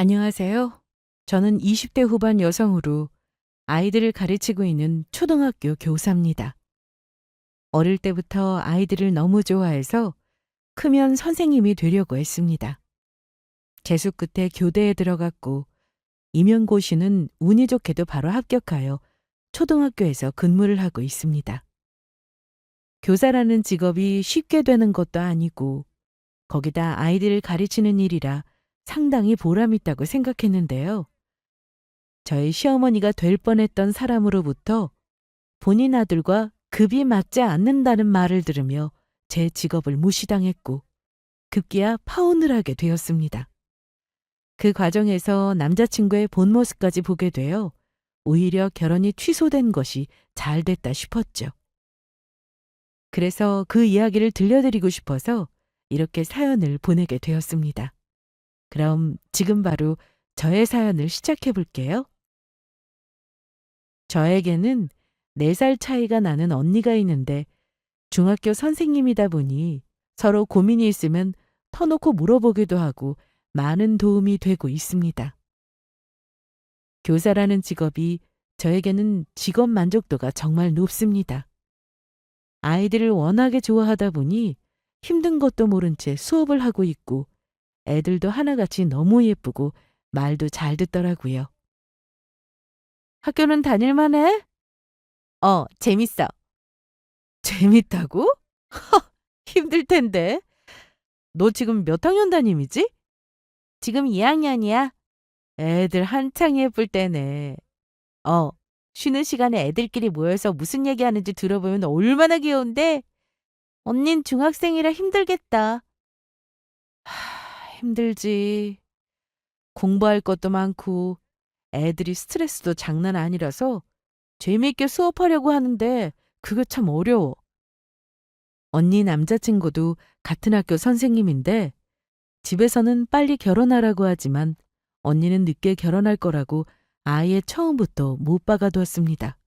안녕하세요. 저는 20대 후반 여성으로 아이들을 가르치고 있는 초등학교 교사입니다. 어릴 때부터 아이들을 너무 좋아해서 크면 선생님이 되려고 했습니다. 재수 끝에 교대에 들어갔고 임용고시는 운이 좋게도 바로 합격하여 초등학교에서 근무를 하고 있습니다. 교사라는 직업이 쉽게 되는 것도 아니고 거기다 아이들을 가르치는 일이라 상당히 보람있다고 생각했는데요. 저희 시어머니가 될 뻔했던 사람으로부터 본인 아들과 급이 맞지 않는다는 말을 들으며 제 직업을 무시당했고 급기야 파혼을 하게 되었습니다. 그 과정에서 남자친구의 본 모습까지 보게 되어 오히려 결혼이 취소된 것이 잘 됐다 싶었죠. 그래서 그 이야기를 들려드리고 싶어서 이렇게 사연을 보내게 되었습니다. 그럼 지금 바로 저의 사연을 시작해 볼게요. 저에게는 4살 차이가 나는 언니가 있는데 중학교 선생님이다 보니 서로 고민이 있으면 터놓고 물어보기도 하고 많은 도움이 되고 있습니다. 교사라는 직업이 저에게는 직업 만족도가 정말 높습니다. 아이들을 워낙에 좋아하다 보니 힘든 것도 모른 채 수업을 하고 있고 애들도 하나같이 너무 예쁘고 말도 잘 듣더라고요. 학교는 다닐만해? 재밌어. 재밌다고? 힘들 텐데. 너 지금 몇 학년 담임이지? 지금 2학년이야. 애들 한창 예쁠 때네. 어, 쉬는 시간에 애들끼리 모여서 무슨 얘기하는지 들어보면 얼마나 귀여운데? 언닌 중학생이라 힘들겠다. 힘들지. 공부할 것도 많고 애들이 스트레스도 장난 아니라서 재미있게 수업하려고 하는데 그게 참 어려워. 언니 남자친구도 같은 학교 선생님인데 집에서는 빨리 결혼하라고 하지만 언니는 늦게 결혼할 거라고 아예 처음부터 못 박아두었습니다.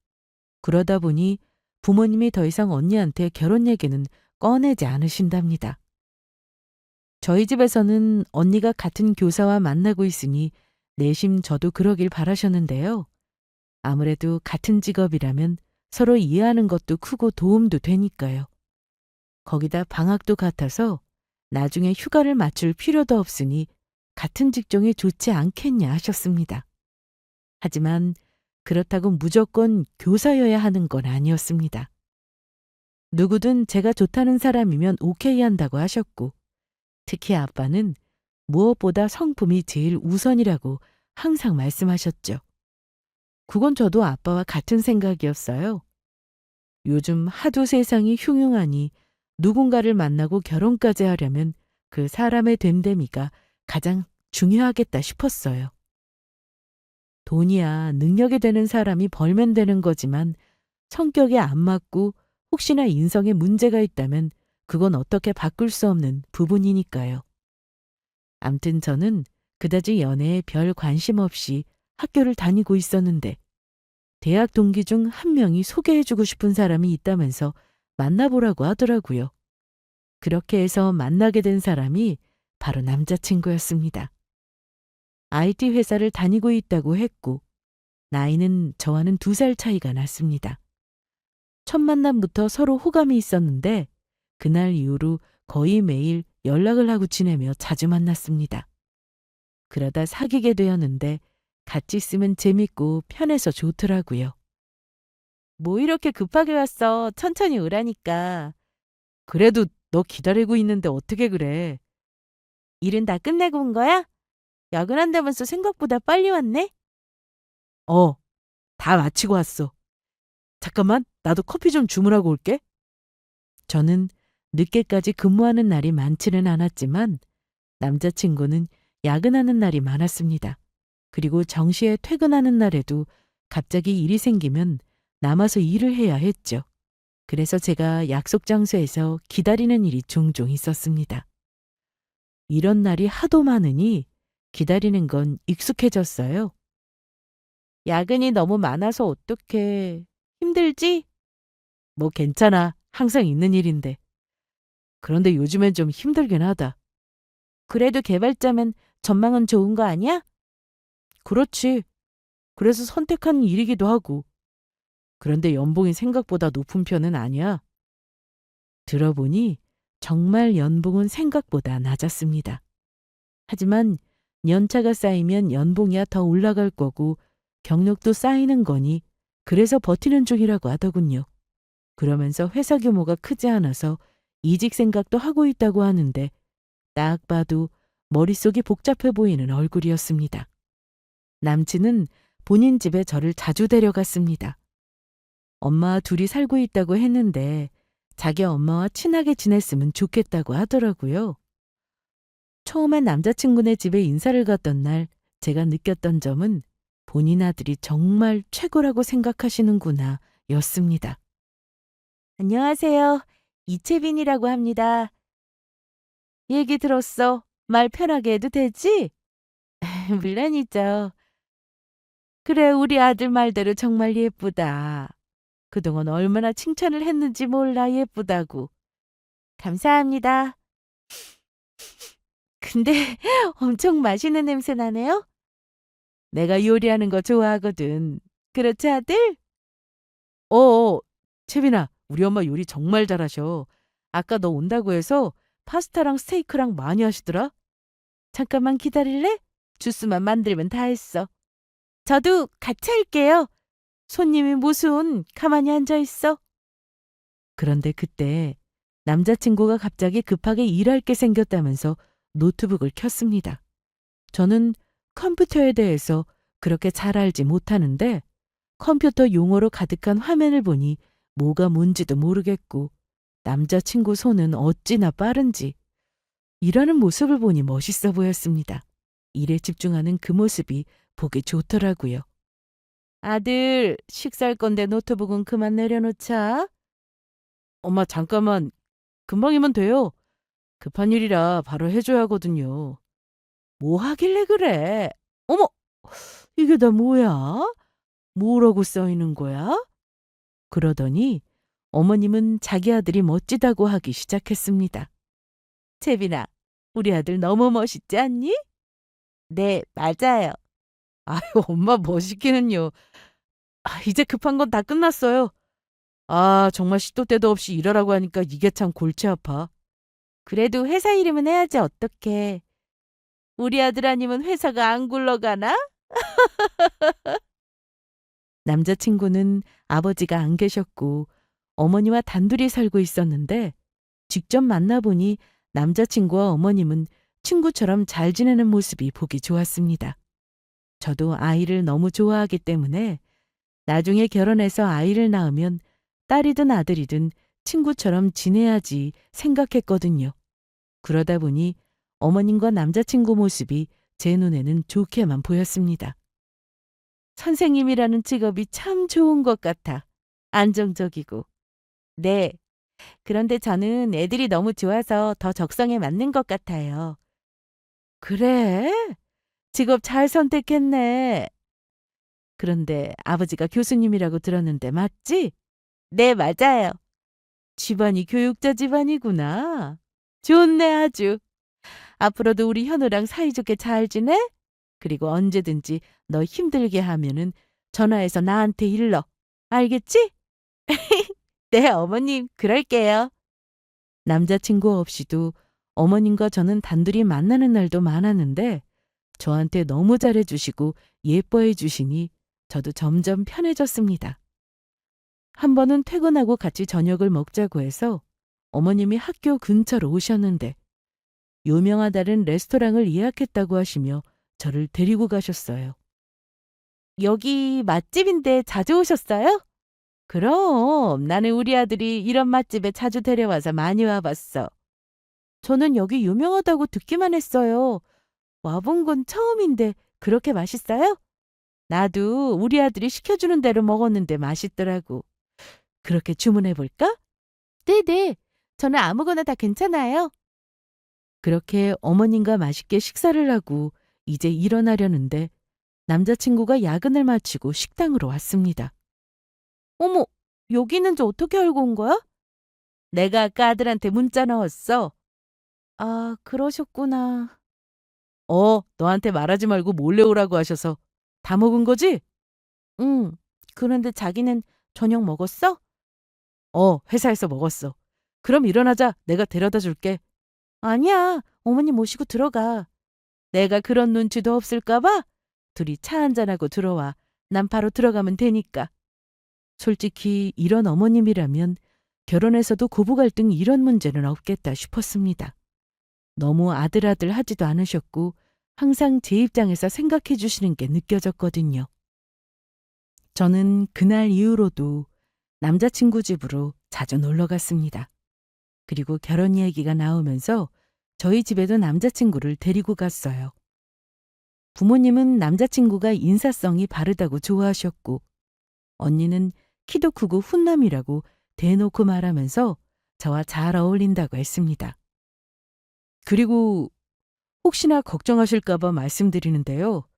그러다 보니 부모님이 더 이상 언니한테 결혼 얘기는 꺼내지 않으신답니다. 저희 집에서는 언니가 같은 교사와 만나고 있으니 내심 저도 그러길 바라셨는데요. 아무래도 같은 직업이라면 서로 이해하는 것도 크고 도움도 되니까요. 거기다 방학도 같아서 나중에 휴가를 맞출 필요도 없으니 같은 직종이 좋지 않겠냐 하셨습니다. 하지만 그렇다고 무조건 교사여야 하는 건 아니었습니다. 누구든 제가 좋다는 사람이면 오케이 한다고 하셨고 특히 아빠는 무엇보다 성품이 제일 우선이라고 항상 말씀하셨죠. 그건 저도 아빠와 같은 생각이었어요. 요즘 하도 세상이 흉흉하니 누군가를 만나고 결혼까지 하려면 그 사람의 됨됨이가 가장 중요하겠다 싶었어요. 돈이야 능력이 되는 사람이 벌면 되는 거지만 성격에 안 맞고 혹시나 인성에 문제가 있다면 그건 어떻게 바꿀 수 없는 부분이니까요. 암튼 저는 그다지 연애에 별 관심 없이 학교를 다니고 있었는데 대학 동기 중 한 명이 소개해주고 싶은 사람이 있다면서 만나보라고 하더라고요. 그렇게 해서 만나게 된 사람이 바로 남자친구였습니다. IT 회사를 다니고 있다고 했고 나이는 저와는 2살 차이가 났습니다. 첫 만남부터 서로 호감이 있었는데 그날 이후로 거의 매일 연락을 하고 지내며 자주 만났습니다. 그러다 사귀게 되었는데 같이 있으면 재밌고 편해서 좋더라고요. 뭐 이렇게 급하게 왔어. 천천히 오라니까. 그래도 너 기다리고 있는데 어떻게 그래? 일은 다 끝내고 온 거야? 야근한다면서 생각보다 빨리 왔네? 어, 다 마치고 왔어. 잠깐만, 나도 커피 좀 주문하고 올게. 저는 늦게까지 근무하는 날이 많지는 않았지만 남자친구는 야근하는 날이 많았습니다. 그리고 정시에 퇴근하는 날에도 갑자기 일이 생기면 남아서 일을 해야 했죠. 그래서 제가 약속 장소에서 기다리는 일이 종종 있었습니다. 이런 날이 하도 많으니 기다리는 건 익숙해졌어요. 야근이 너무 많아서 어떡해. 힘들지? 뭐 괜찮아. 항상 있는 일인데. 그런데 요즘엔 좀 힘들긴 하다. 그래도 개발자면 전망은 좋은 거 아니야? 그렇지. 그래서 선택한 일이기도 하고. 그런데 연봉이 생각보다 높은 편은 아니야. 들어보니 정말 연봉은 생각보다 낮았습니다. 하지만 연차가 쌓이면 연봉이야 더 올라갈 거고 경력도 쌓이는 거니 그래서 버티는 중이라고 하더군요. 그러면서 회사 규모가 크지 않아서 이직 생각도 하고 있다고 하는데 딱 봐도 머릿속이 복잡해 보이는 얼굴이었습니다. 남친은 본인 집에 저를 자주 데려갔습니다. 엄마와 둘이 살고 있다고 했는데 자기 엄마와 친하게 지냈으면 좋겠다고 하더라고요. 처음에 남자친구네 집에 인사를 갔던 날 제가 느꼈던 점은 본인 아들이 정말 최고라고 생각하시는구나 였습니다. 안녕하세요. 이채빈이라고 합니다. 얘기 들었어. 말 편하게 해도 되지? 물론이죠. 그래, 우리 아들 말대로 정말 예쁘다. 그동안 얼마나 칭찬을 했는지 몰라 예쁘다고. 감사합니다. 근데 엄청 맛있는 냄새 나네요? 내가 요리하는 거 좋아하거든. 그렇지, 아들? 어어, 채빈아, 우리 엄마 요리 정말 잘하셔. 아까 너 온다고 해서 파스타랑 스테이크랑 많이 하시더라? 잠깐만 기다릴래? 주스만 만들면 다 했어. 저도 같이 할게요. 손님이 무슨 가만히 앉아 있어. 그런데 그때 남자친구가 갑자기 급하게 일할 게 생겼다면서 노트북을 켰습니다. 저는 컴퓨터에 대해서 그렇게 잘 알지 못하는데 컴퓨터 용어로 가득한 화면을 보니 뭐가 뭔지도 모르겠고 남자친구 손은 어찌나 빠른지 일하는 모습을 보니 멋있어 보였습니다. 일에 집중하는 그 모습이 보기 좋더라고요. 아들, 식사할 건데 노트북은 그만 내려놓자. 엄마, 잠깐만. 금방이면 돼요. 급한 일이라 바로 해줘야 하거든요. 뭐 하길래 그래? 어머, 이게 다 뭐야? 뭐라고 써 있는 거야? 그러더니 어머님은 자기 아들이 멋지다고 하기 시작했습니다. 채빈아, 우리 아들 너무 멋있지 않니? 네, 맞아요. 아유, 엄마 멋있기는요. 이제 급한 건 다 끝났어요. 정말 시도 때도 없이 일하라고 하니까 이게 참 골치 아파. 그래도 회사 이름은 해야지 어떡해. 우리 아들 아니면 회사가 안 굴러가나? 남자친구는 아버지가 안 계셨고 어머니와 단둘이 살고 있었는데 직접 만나보니 남자친구와 어머님은 친구처럼 잘 지내는 모습이 보기 좋았습니다. 저도 아이를 너무 좋아하기 때문에 나중에 결혼해서 아이를 낳으면 딸이든 아들이든 친구처럼 지내야지 생각했거든요. 그러다 보니 어머님과 남자친구 모습이 제 눈에는 좋게만 보였습니다. 선생님이라는 직업이 참 좋은 것 같아. 안정적이고. 네. 그런데 저는 애들이 너무 좋아서 더 적성에 맞는 것 같아요. 그래? 직업 잘 선택했네. 그런데 아버지가 교수님이라고 들었는데 맞지? 네, 맞아요. 집안이 교육자 집안이구나. 좋네, 아주. 앞으로도 우리 현우랑 사이좋게 잘 지내? 그리고 언제든지 너 힘들게 하면은 전화해서 나한테 일러. 알겠지? 네, 어머님, 그럴게요. 남자친구 없이도 어머님과 저는 단둘이 만나는 날도 많았는데 저한테 너무 잘해주시고 예뻐해 주시니 저도 점점 편해졌습니다. 한 번은 퇴근하고 같이 저녁을 먹자고 해서 어머님이 학교 근처로 오셨는데 유명하다는 레스토랑을 예약했다고 하시며 저를 데리고 가셨어요. 여기 맛집인데 자주 오셨어요? 그럼 나는 우리 아들이 이런 맛집에 자주 데려와서 많이 와봤어. 저는 여기 유명하다고 듣기만 했어요. 와본 건 처음인데 그렇게 맛있어요? 나도 우리 아들이 시켜주는 대로 먹었는데 맛있더라고. 그렇게 주문해 볼까? 네네. 저는 아무거나 다 괜찮아요. 그렇게 어머님과 맛있게 식사를 하고 이제 일어나려는데 남자친구가 야근을 마치고 식당으로 왔습니다. 어머, 여기 있는지 어떻게 알고 온 거야? 내가 아까 아들한테 문자 넣었어. 아, 그러셨구나. 너한테 말하지 말고 몰래 오라고 하셔서 다 먹은 거지? 응. 그런데 자기는 저녁 먹었어? 회사에서 먹었어. 그럼 일어나자. 내가 데려다 줄게. 아니야. 어머니 모시고 들어가. 내가 그런 눈치도 없을까 봐? 둘이 차 한잔하고 들어와. 난 바로 들어가면 되니까. 솔직히 이런 어머님이라면 결혼해서도 고부 갈등 이런 문제는 없겠다 싶었습니다. 너무 아들아들 하지도 않으셨고 항상 제 입장에서 생각해 주시는 게 느껴졌거든요. 저는 그날 이후로도 남자친구 집으로 자주 놀러 갔습니다. 그리고 결혼 얘기가 나오면서 저희 집에도 남자친구를 데리고 갔어요. 부모님은 남자친구가 인사성이 바르다고 좋아하셨고, 언니는 키도 크고 훈남이라고 대놓고 말하면서 저와 잘 어울린다고 했습니다. 그리고 혹시나 걱정하실까봐 말씀드리는데요.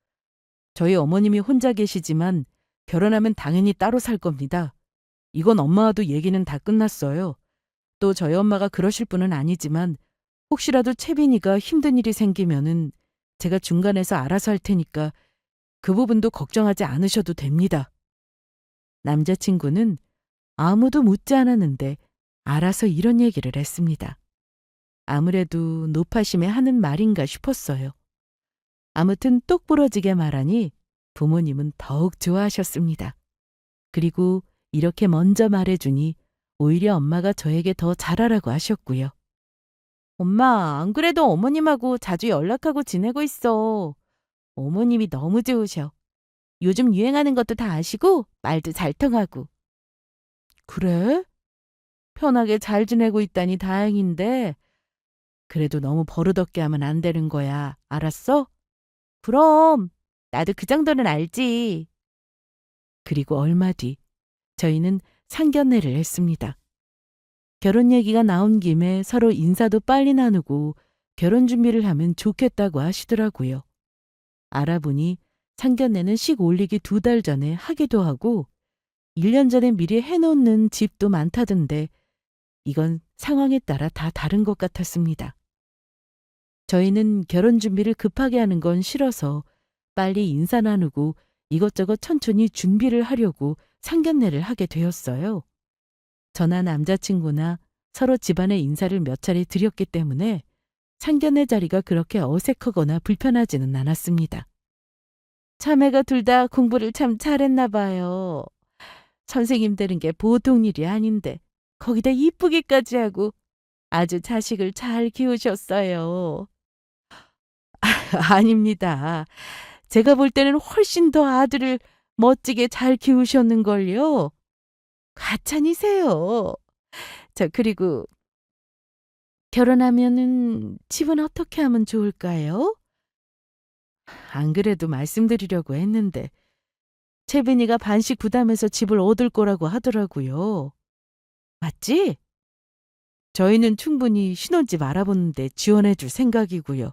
저희 어머님이 혼자 계시지만 결혼하면 당연히 따로 살 겁니다. 이건 엄마와도 얘기는 다 끝났어요. 또 저희 엄마가 그러실 분은 아니지만 혹시라도 채빈이가 힘든 일이 생기면은 제가 중간에서 알아서 할 테니까 그 부분도 걱정하지 않으셔도 됩니다. 남자친구는 아무도 묻지 않았는데 알아서 이런 얘기를 했습니다. 아무래도 노파심에 하는 말인가 싶었어요. 아무튼 똑부러지게 말하니 부모님은 더욱 좋아하셨습니다. 그리고 이렇게 먼저 말해주니 오히려 엄마가 저에게 더 잘하라고 하셨고요. 엄마, 안 그래도 어머님하고 자주 연락하고 지내고 있어. 어머님이 너무 좋으셔. 요즘 유행하는 것도 다 아시고 말도 잘 통하고. 그래? 편하게 잘 지내고 있다니 다행인데 그래도 너무 버릇없게 하면 안 되는 거야. 알았어? 그럼 나도 그 정도는 알지. 그리고 얼마 뒤 저희는 상견례를 했습니다. 결혼 얘기가 나온 김에 서로 인사도 빨리 나누고 결혼 준비를 하면 좋겠다고 하시더라고요. 알아보니 상견례는 식 올리기 2달 전에 하기도 하고 1년 전에 미리 해놓는 집도 많다던데 이건 상황에 따라 다 다른 것 같았습니다. 저희는 결혼 준비를 급하게 하는 건 싫어서 빨리 인사 나누고 이것저것 천천히 준비를 하려고 상견례를 하게 되었어요. 저나 남자친구나 서로 집안에 인사를 몇 차례 드렸기 때문에 상견례 자리가 그렇게 어색하거나 불편하지는 않았습니다. 자매가 둘 다 공부를 참 잘했나 봐요. 선생님 되는 게 보통 일이 아닌데 거기다 이쁘기까지 하고 아주 자식을 잘 키우셨어요. 아닙니다. 제가 볼 때는 훨씬 더 아들을 멋지게 잘 키우셨는걸요. 과찬이세요. 그리고 결혼하면은 집은 어떻게 하면 좋을까요? 안 그래도 말씀드리려고 했는데 채빈이가 반씩 부담해서 집을 얻을 거라고 하더라고요. 맞지? 저희는 충분히 신혼집 알아보는데 지원해 줄 생각이고요.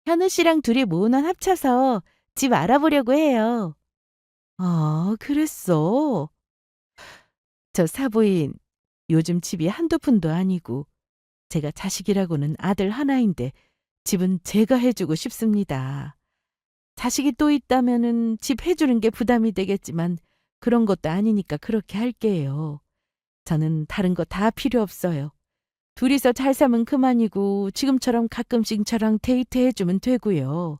현우 씨랑 둘이 모은 원 합쳐서 집 알아보려고 해요. 아, 그랬어. 저 사부인 요즘 집이 한두 푼도 아니고 제가 자식이라고는 아들 하나인데 집은 제가 해주고 싶습니다. 자식이 또 있다면은 집 해주는 게 부담이 되겠지만 그런 것도 아니니까 그렇게 할게요. 저는 다른 거 다 필요 없어요. 둘이서 잘 사면 그만이고 지금처럼 가끔씩 저랑 데이트해주면 되고요.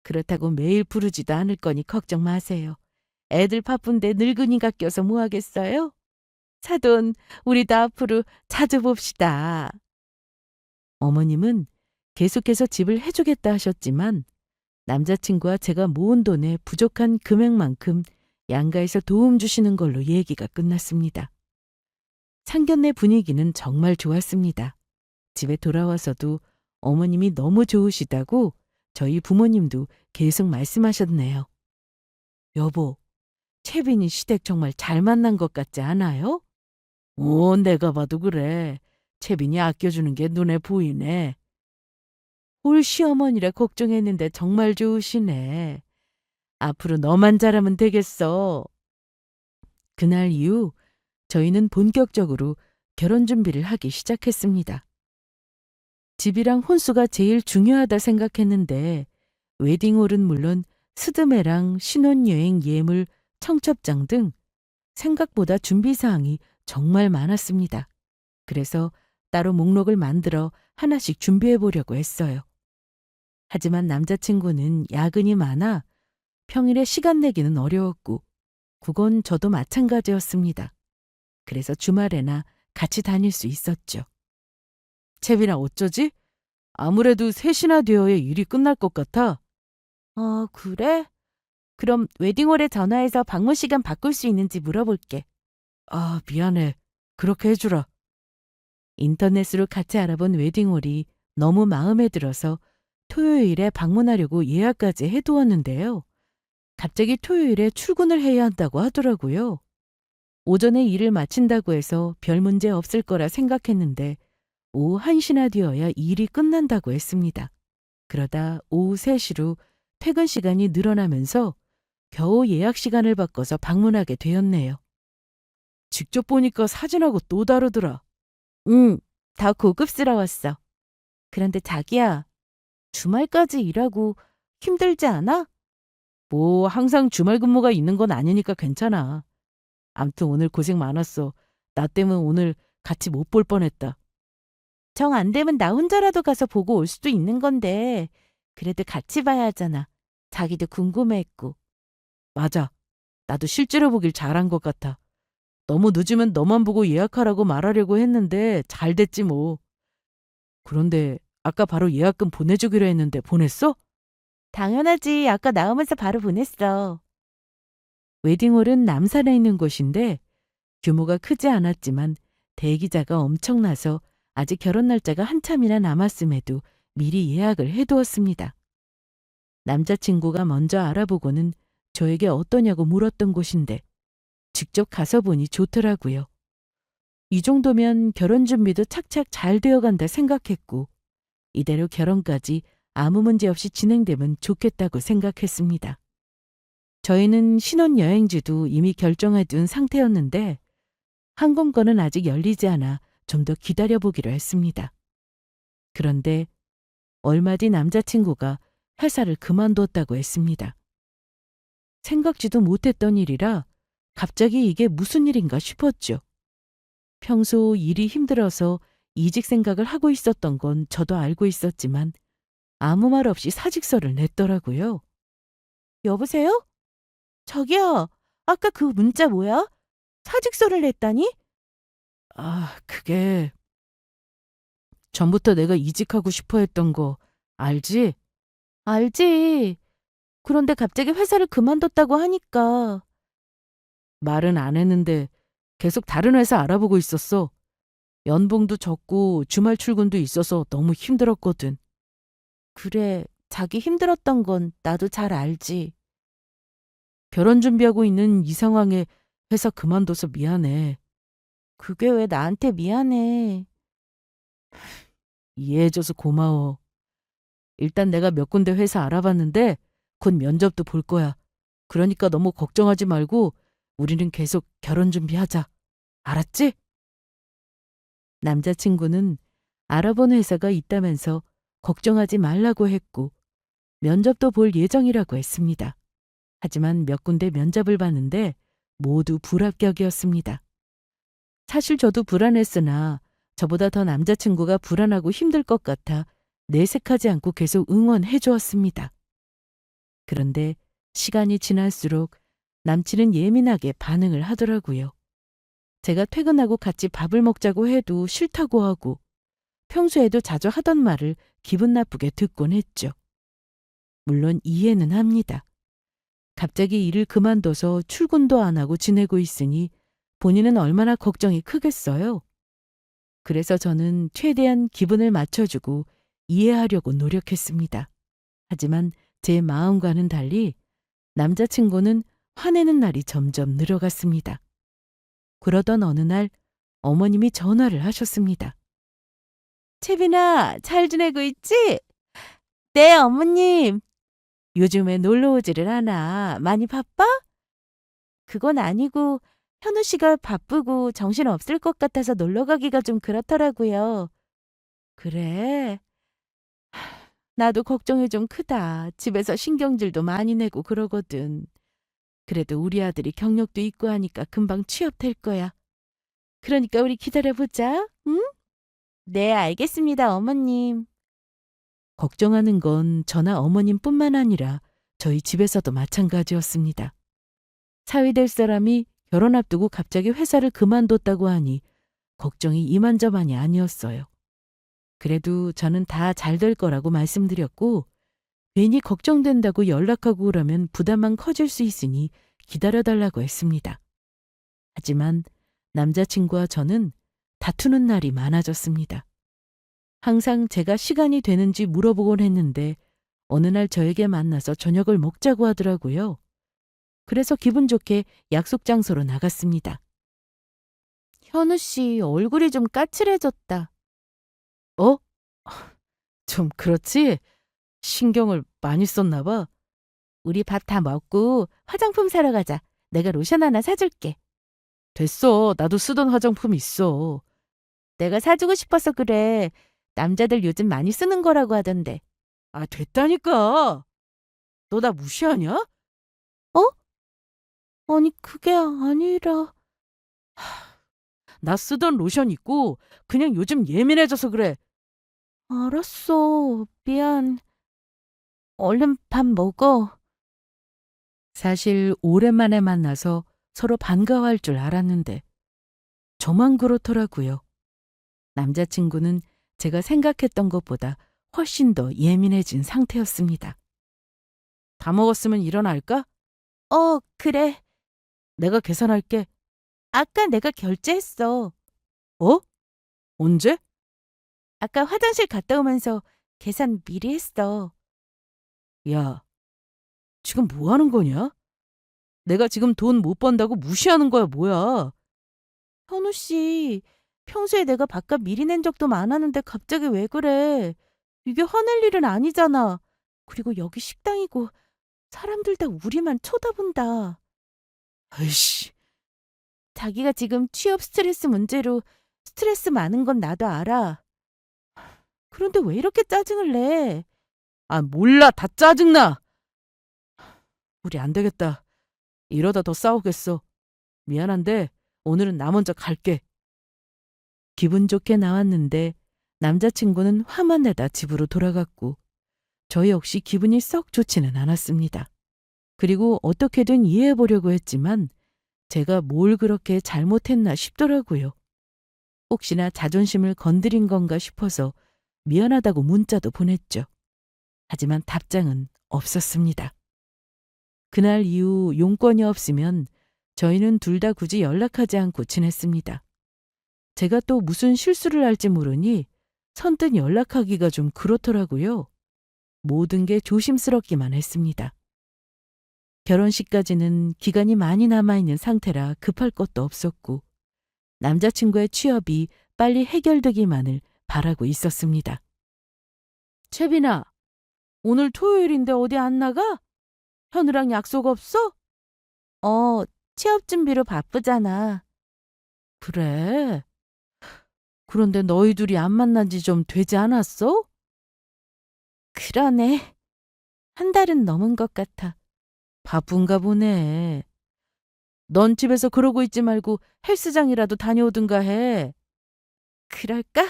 그렇다고 매일 부르지도 않을 거니 걱정 마세요. 애들 바쁜데 늙은이가 껴서 뭐 하겠어요? 사돈, 우리도 앞으로 자주 봅시다. 어머님은 계속해서 집을 해주겠다 하셨지만 남자친구와 제가 모은 돈의 부족한 금액만큼 양가에서 도움 주시는 걸로 얘기가 끝났습니다. 상견례 분위기는 정말 좋았습니다. 집에 돌아와서도 어머님이 너무 좋으시다고 저희 부모님도 계속 말씀하셨네요. 여보, 채빈이 시댁 정말 잘 만난 것 같지 않아요? 내가 봐도 그래. 채빈이 아껴주는 게 눈에 보이네. 올 시어머니라 걱정했는데 정말 좋으시네. 앞으로 너만 잘하면 되겠어. 그날 이후 저희는 본격적으로 결혼 준비를 하기 시작했습니다. 집이랑 혼수가 제일 중요하다 생각했는데 웨딩홀은 물론 스드메랑 신혼여행 예물, 청첩장 등 생각보다 준비사항이 정말 많았습니다. 그래서 따로 목록을 만들어 하나씩 준비해 보려고 했어요. 하지만 남자친구는 야근이 많아 평일에 시간 내기는 어려웠고, 그건 저도 마찬가지였습니다. 그래서 주말에나 같이 다닐 수 있었죠. 채빈아, 어쩌지? 아무래도 3시나 되어야 일이 끝날 것 같아. 그래? 그럼 웨딩홀에 전화해서 방문 시간 바꿀 수 있는지 물어볼게. 아, 미안해. 그렇게 해주라. 인터넷으로 같이 알아본 웨딩홀이 너무 마음에 들어서 토요일에 방문하려고 예약까지 해두었는데요. 갑자기 토요일에 출근을 해야 한다고 하더라고요. 오전에 일을 마친다고 해서 별 문제 없을 거라 생각했는데 오후 1시나 되어야 일이 끝난다고 했습니다. 그러다 오후 3시로 퇴근 시간이 늘어나면서 겨우 예약 시간을 바꿔서 방문하게 되었네요. 직접 보니까 사진하고 또 다르더라. 응, 다 고급스러웠어. 그런데 자기야, 주말까지 일하고 힘들지 않아? 뭐 항상 주말 근무가 있는 건 아니니까 괜찮아. 암튼 오늘 고생 많았어. 나 때문 오늘 같이 못 볼 뻔했다. 정 안 되면 나 혼자라도 가서 보고 올 수도 있는 건데 그래도 같이 봐야 하잖아. 자기도 궁금해했고. 맞아. 나도 실제로 보길 잘한 것 같아. 너무 늦으면 너만 보고 예약하라고 말하려고 했는데 잘 됐지 뭐. 그런데 아까 바로 예약금 보내주기로 했는데 보냈어? 당연하지. 아까 나오면서 바로 보냈어. 웨딩홀은 남산에 있는 곳인데 규모가 크지 않았지만 대기자가 엄청나서 아직 결혼 날짜가 한참이나 남았음에도 미리 예약을 해두었습니다. 남자친구가 먼저 알아보고는 저에게 어떠냐고 물었던 곳인데 직접 가서 보니 좋더라고요. 이 정도면 결혼 준비도 착착 잘 되어간다 생각했고 이대로 결혼까지 아무 문제 없이 진행되면 좋겠다고 생각했습니다. 저희는 신혼여행지도 이미 결정해둔 상태였는데 항공권은 아직 열리지 않아 좀 더 기다려보기로 했습니다. 그런데 얼마 뒤 남자친구가 회사를 그만뒀다고 했습니다. 생각지도 못했던 일이라 갑자기 이게 무슨 일인가 싶었죠. 평소 일이 힘들어서 이직 생각을 하고 있었던 건 저도 알고 있었지만 아무 말 없이 사직서를 냈더라고요. 여보세요? 저기요, 아까 그 문자 뭐야? 사직서를 냈다니? 그게 전부터 내가 이직하고 싶어 했던 거 알지? 알지. 그런데 갑자기 회사를 그만뒀다고 하니까. 말은 안 했는데 계속 다른 회사 알아보고 있었어. 연봉도 적고 주말 출근도 있어서 너무 힘들었거든. 그래, 자기 힘들었던 건 나도 잘 알지. 결혼 준비하고 있는 이 상황에 회사 그만둬서 미안해. 그게 왜 나한테 미안해. 이해해줘서 고마워. 일단 내가 몇 군데 회사 알아봤는데 곧 면접도 볼 거야. 그러니까 너무 걱정하지 말고 우리는 계속 결혼 준비하자. 알았지? 남자친구는 알아본 회사가 있다면서 걱정하지 말라고 했고 면접도 볼 예정이라고 했습니다. 하지만 몇 군데 면접을 봤는데 모두 불합격이었습니다. 사실 저도 불안했으나 저보다 더 남자친구가 불안하고 힘들 것 같아 내색하지 않고 계속 응원해 주었습니다. 그런데 시간이 지날수록 남친은 예민하게 반응을 하더라고요. 제가 퇴근하고 같이 밥을 먹자고 해도 싫다고 하고 평소에도 자주 하던 말을 기분 나쁘게 듣곤 했죠. 물론 이해는 합니다. 갑자기 일을 그만둬서 출근도 안 하고 지내고 있으니 본인은 얼마나 걱정이 크겠어요. 그래서 저는 최대한 기분을 맞춰주고 이해하려고 노력했습니다. 하지만 제 마음과는 달리 남자친구는 화내는 날이 점점 늘어갔습니다. 그러던 어느 날 어머님이 전화를 하셨습니다. 채빈아, 잘 지내고 있지? 네, 어머님. 요즘에 놀러 오지를 않아. 많이 바빠? 그건 아니고 현우 씨가 바쁘고 정신 없을 것 같아서 놀러 가기가 좀 그렇더라고요. 그래? 나도 걱정이 좀 크다. 집에서 신경질도 많이 내고 그러거든. 그래도 우리 아들이 경력도 있고 하니까 금방 취업될 거야. 그러니까 우리 기다려보자. 응? 네, 알겠습니다, 어머님. 걱정하는 건 저나 어머님뿐만 아니라 저희 집에서도 마찬가지였습니다. 사위 될 사람이 결혼 앞두고 갑자기 회사를 그만뒀다고 하니 걱정이 이만저만이 아니었어요. 그래도 저는 다 잘 될 거라고 말씀드렸고 괜히 걱정된다고 연락하고 그러면 부담만 커질 수 있으니 기다려달라고 했습니다. 하지만 남자친구와 저는 다투는 날이 많아졌습니다. 항상 제가 시간이 되는지 물어보곤 했는데 어느 날 저에게 만나서 저녁을 먹자고 하더라고요. 그래서 기분 좋게 약속 장소로 나갔습니다. 현우 씨 얼굴이 좀 까칠해졌다. 어? 좀 그렇지? 신경을 많이 썼나 봐. 우리 밥 다 먹고 화장품 사러 가자. 내가 로션 하나 사줄게. 됐어. 나도 쓰던 화장품 있어. 내가 사주고 싶어서 그래. 남자들 요즘 많이 쓰는 거라고 하던데. 아, 됐다니까. 너 나 무시하냐? 어? 아니, 그게 아니라. 나 쓰던 로션 있고 그냥 요즘 예민해져서 그래. 알았어. 미안. 얼른 밥 먹어. 사실 오랜만에 만나서 서로 반가워할 줄 알았는데 저만 그렇더라고요. 남자친구는 제가 생각했던 것보다 훨씬 더 예민해진 상태였습니다. 다 먹었으면 일어날까? 그래. 내가 계산할게. 아까 내가 결제했어. 어? 언제? 아까 화장실 갔다 오면서 계산 미리 했어. 야, 지금 뭐 하는 거냐? 내가 지금 돈 못 번다고 무시하는 거야, 뭐야? 현우 씨, 평소에 내가 밥값 미리 낸 적도 많았는데 갑자기 왜 그래? 이게 화낼 일은 아니잖아. 그리고 여기 식당이고 사람들 다 우리만 쳐다본다. 아이씨. 자기가 지금 취업 스트레스 문제로 스트레스 많은 건 나도 알아. 그런데 왜 이렇게 짜증을 내? 아, 몰라. 다 짜증나. 우리 안 되겠다. 이러다 더 싸우겠어. 미안한데 오늘은 나 먼저 갈게. 기분 좋게 나왔는데 남자친구는 화만 내다 집으로 돌아갔고 저 역시 기분이 썩 좋지는 않았습니다. 그리고 어떻게든 이해해 보려고 했지만 제가 뭘 그렇게 잘못했나 싶더라고요. 혹시나 자존심을 건드린 건가 싶어서 미안하다고 문자도 보냈죠. 하지만 답장은 없었습니다. 그날 이후 용건이 없으면 저희는 둘 다 굳이 연락하지 않고 지냈습니다. 제가 또 무슨 실수를 할지 모르니 선뜻 연락하기가 좀 그렇더라고요. 모든 게 조심스럽기만 했습니다. 결혼식까지는 기간이 많이 남아있는 상태라 급할 것도 없었고 남자친구의 취업이 빨리 해결되기만을 바라고 있었습니다. 채빈아, 오늘 토요일인데 어디 안 나가? 현우랑 약속 없어? 취업 준비로 바쁘잖아. 그래? 그런데 너희 둘이 안 만난 지 좀 되지 않았어? 그러네. 한 달은 넘은 것 같아. 바쁜가 보네. 넌 집에서 그러고 있지 말고 헬스장이라도 다녀오든가 해. 그럴까?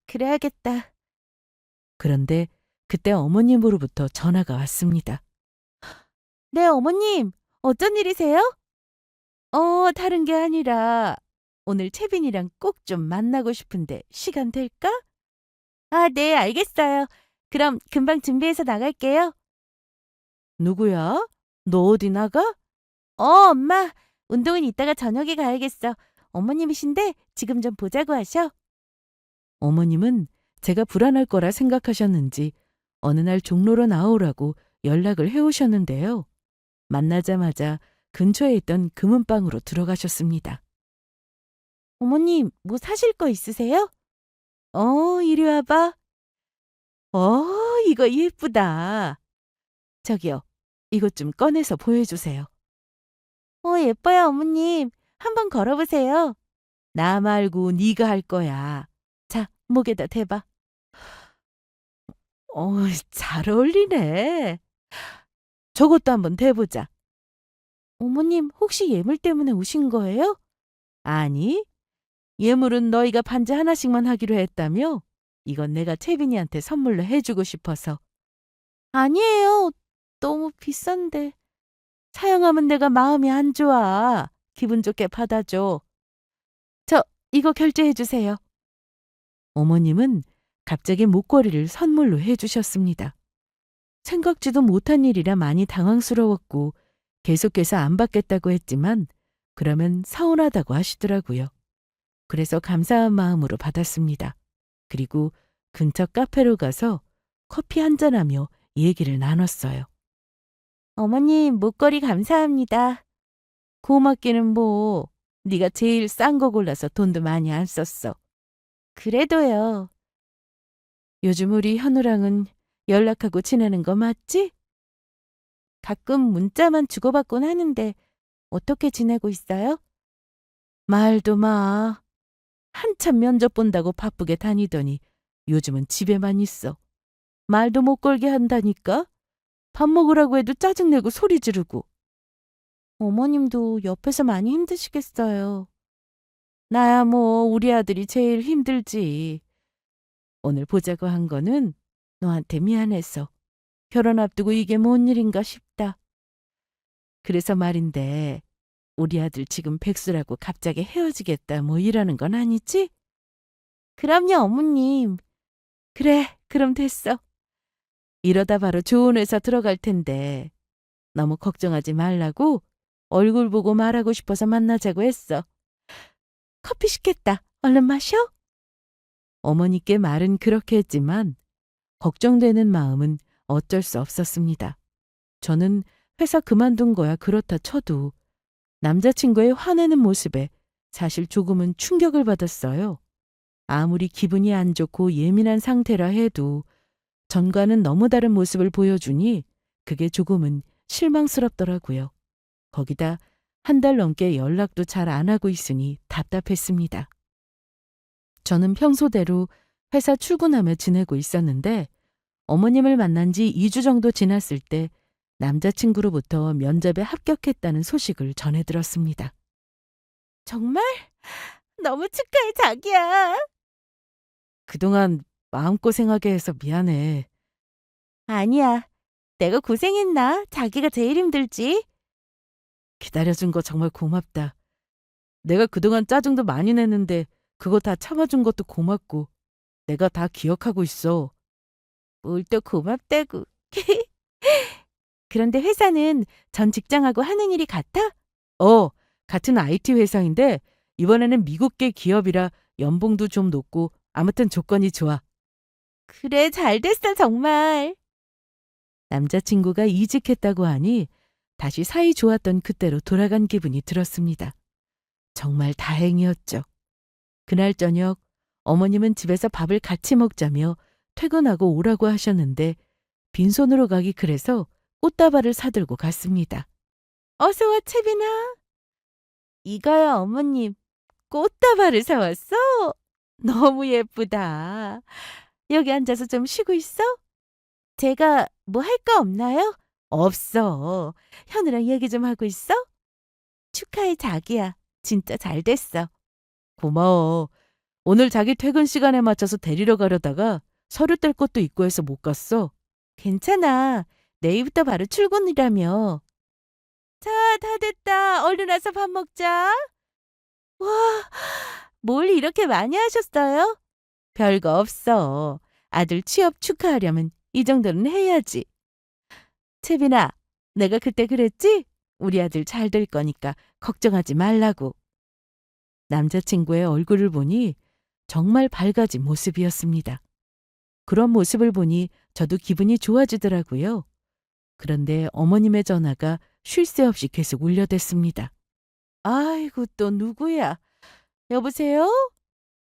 그래야겠다. 그런데 그때 어머님으로부터 전화가 왔습니다. 네, 어머님. 어쩐 일이세요? 다른 게 아니라 오늘 채빈이랑 꼭 좀 만나고 싶은데 시간 될까? 아, 네, 알겠어요. 그럼 금방 준비해서 나갈게요. 누구야? 너 어디 나가? 엄마. 운동은 이따가 저녁에 가야겠어. 어머님이신데 지금 좀 보자고 하셔. 어머님은 제가 불안할 거라 생각하셨는지 어느 날 종로로 나오라고 연락을 해오셨는데요. 만나자마자 근처에 있던 금은방으로 들어가셨습니다. 어머님, 뭐 사실 거 있으세요? 이리 와봐. 이거 예쁘다. 저기요, 이것 좀 꺼내서 보여주세요. 예뻐요, 어머님. 한번 걸어보세요. 나 말고 네가 할 거야. 자, 목에다 대봐. 잘 어울리네. 저것도 한번 대보자. 어머님, 혹시 예물 때문에 오신 거예요? 아니, 예물은 너희가 반지 하나씩만 하기로 했다며? 이건 내가 채빈이한테 선물로 해주고 싶어서. 아니에요. 너무 비싼데. 사용하면 내가 마음이 안 좋아. 기분 좋게 받아줘. 저, 이거 결제해 주세요. 어머님은 갑자기 목걸이를 선물로 해주셨습니다. 생각지도 못한 일이라 많이 당황스러웠고 계속해서 안 받겠다고 했지만 그러면 서운하다고 하시더라고요. 그래서 감사한 마음으로 받았습니다. 그리고 근처 카페로 가서 커피 한잔하며 얘기를 나눴어요. 어머님, 목걸이 감사합니다. 고맙기는 뭐, 네가 제일 싼 거 골라서 돈도 많이 안 썼어. 그래도요. 요즘 우리 현우랑은 연락하고 지내는 거 맞지? 가끔 문자만 주고받곤 하는데 어떻게 지내고 있어요? 말도 마. 한참 면접 본다고 바쁘게 다니더니 요즘은 집에만 있어. 말도 못 걸게 한다니까? 밥 먹으라고 해도 짜증내고 소리 지르고. 어머님도 옆에서 많이 힘드시겠어요. 나야 뭐 우리 아들이 제일 힘들지. 오늘 보자고 한 거는 너한테 미안해서 결혼 앞두고 이게 뭔 일인가 싶다. 그래서 말인데 우리 아들 지금 백수라고 갑자기 헤어지겠다 뭐 이러는 건 아니지? 그럼요, 어머님. 그래, 그럼 됐어. 이러다 바로 좋은 회사 들어갈 텐데 너무 걱정하지 말라고 얼굴 보고 말하고 싶어서 만나자고 했어. 커피 시켰다. 얼른 마셔. 어머니께 말은 그렇게 했지만 걱정되는 마음은 어쩔 수 없었습니다. 저는 회사 그만둔 거야 그렇다 쳐도 남자친구의 화내는 모습에 사실 조금은 충격을 받았어요. 아무리 기분이 안 좋고 예민한 상태라 해도 전과는 너무 다른 모습을 보여주니 그게 조금은 실망스럽더라고요. 거기다 한 달 넘게 연락도 잘 안 하고 있으니 답답했습니다. 저는 평소대로 회사 출근하며 지내고 있었는데 어머님을 만난 지 2주 정도 지났을 때 남자친구로부터 면접에 합격했다는 소식을 전해 들었습니다. 정말? 너무 축하해, 자기야. 그동안 마음고생하게 해서 미안해. 아니야. 내가 고생했나? 자기가 제일 힘들지. 기다려준 거 정말 고맙다. 내가 그동안 짜증도 많이 냈는데 그거 다 참아준 것도 고맙고 내가 다 기억하고 있어. 뭘 또 고맙다고. 그런데 회사는 전 직장하고 하는 일이 같아? 같은 IT 회사인데 이번에는 미국계 기업이라 연봉도 좀 높고 아무튼 조건이 좋아. 그래, 잘 됐어, 정말. 남자친구가 이직했다고 하니 다시 사이 좋았던 그때로 돌아간 기분이 들었습니다. 정말 다행이었죠. 그날 저녁 어머님은 집에서 밥을 같이 먹자며 퇴근하고 오라고 하셨는데 빈손으로 가기 그래서 꽃다발을 사들고 갔습니다. 어서 와, 채빈아. 이거야, 어머님. 꽃다발을 사왔어? 너무 예쁘다. 여기 앉아서 좀 쉬고 있어? 제가 뭐 할 거 없나요? 없어. 현우랑 얘기 좀 하고 있어? 축하해, 자기야. 진짜 잘 됐어. 고마워. 오늘 자기 퇴근 시간에 맞춰서 데리러 가려다가 서류 뗄 것도 있고 해서 못 갔어. 괜찮아. 내일부터 바로 출근이라며. 자, 다 됐다. 얼른 와서 밥 먹자. 와, 뭘 이렇게 많이 하셨어요? 별거 없어. 아들 취업 축하하려면 이 정도는 해야지. 채빈아, 내가 그때 그랬지? 우리 아들 잘 될 거니까 걱정하지 말라고. 남자친구의 얼굴을 보니 정말 밝아진 모습이었습니다. 그런 모습을 보니 저도 기분이 좋아지더라고요. 그런데 어머님의 전화가 쉴 새 없이 계속 울려댔습니다. 아이고, 또 누구야? 여보세요?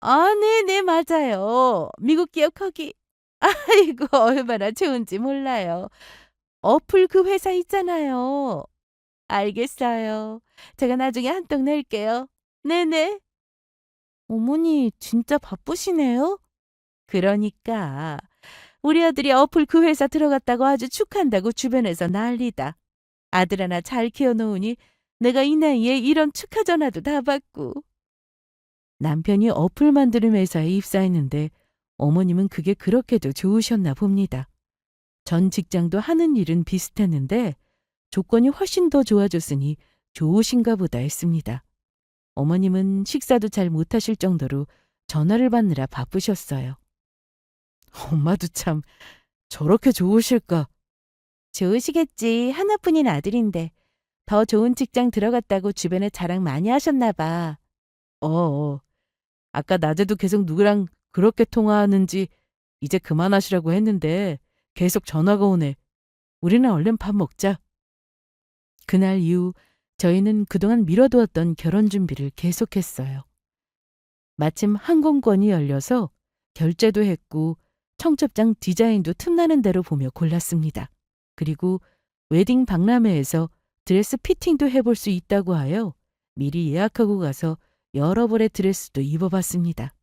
아, 네네, 맞아요. 미국 기업 거기. 아이고, 얼마나 좋은지 몰라요. 어플 그 회사 있잖아요. 알겠어요. 제가 나중에 한턱 낼게요. 네네. 어머니, 진짜 바쁘시네요? 그러니까. 우리 아들이 어플 그 회사 들어갔다고 아주 축하한다고 주변에서 난리다. 아들 하나 잘 키워놓으니 내가 이 나이에 이런 축하 전화도 다 받고. 남편이 어플 만드는 회사에 입사했는데 어머님은 그게 그렇게도 좋으셨나 봅니다. 전 직장도 하는 일은 비슷했는데 조건이 훨씬 더 좋아졌으니 좋으신가 보다 했습니다. 어머님은 식사도 잘 못하실 정도로 전화를 받느라 바쁘셨어요. 엄마도 참 저렇게 좋으실까? 좋으시겠지. 하나뿐인 아들인데. 더 좋은 직장 들어갔다고 주변에 자랑 많이 하셨나 봐. 어. 아까 낮에도 계속 누구랑 그렇게 통화하는지 이제 그만하시라고 했는데 계속 전화가 오네. 우리는 얼른 밥 먹자. 그날 이후 저희는 그동안 미뤄두었던 결혼 준비를 계속했어요. 마침 항공권이 열려서 결제도 했고 청첩장 디자인도 틈나는 대로 보며 골랐습니다. 그리고 웨딩 박람회에서 드레스 피팅도 해볼 수 있다고 하여 미리 예약하고 가서 여러 벌의 드레스도 입어봤습니다.